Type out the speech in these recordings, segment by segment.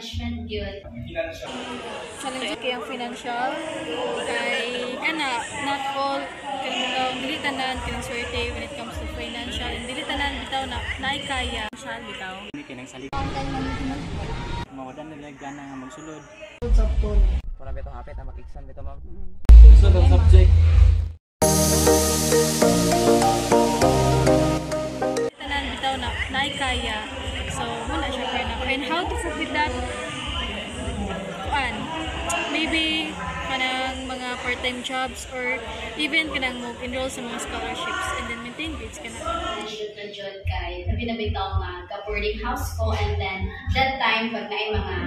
management yun. Challenge kay ang financial kay kana not all kanang dili tanan kanang swerte when it comes to financial and dili tanan bitaw na naikaya siya bitaw Hindi kinang salig. Mawadan nila gana nga magsulod. Wala bito hapit na mag-exam bito ma'am. Gusto ng subject. tanan bitaw na naikaya so wala siya kaya na and how to cope with that kuan maybe kanang mga part-time jobs or even kanang mo enroll sa mga scholarships and then maintain grades kana. Management na dyan kay nabinabitaw nga ka-boarding house ko and then that time pag na mga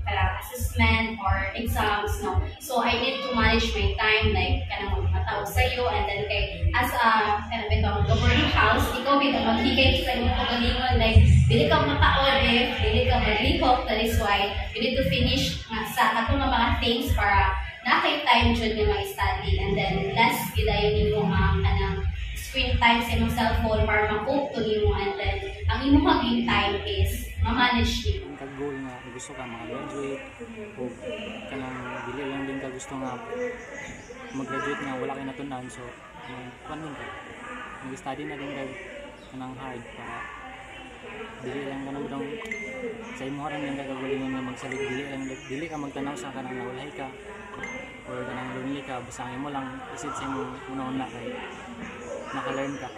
parang assessment or exams, no? So I need to manage my time like kanang matawag sa'yo and then kay as a kanang ka-boarding house, ikaw bitaw maghigay sa imong kagalingon like dili ka maka-audit, dili ka maglihok, that is why you need to finish nga sa ato nga mga things para nakay time jud nga mag-study and then less gidayon nimo ang kanang screen time sa imong cellphone para ma-cope to nimo and then ang imong maging time is ma-manage nimo. Ang kag-goal nga gusto ka mag-graduate o kanang dili lang din ka gusto nga mag-graduate nga wala kay natunan so kunin ka. Mag-study na din ka kanang hard para dili lang ganun daw sa imo rin lang gagalingon nga magsalig dili ka magtanaw sa kanang nawalay ka or kanang lonely ka basta ang imo lang isid sa imo una-una kay naka-learn ka.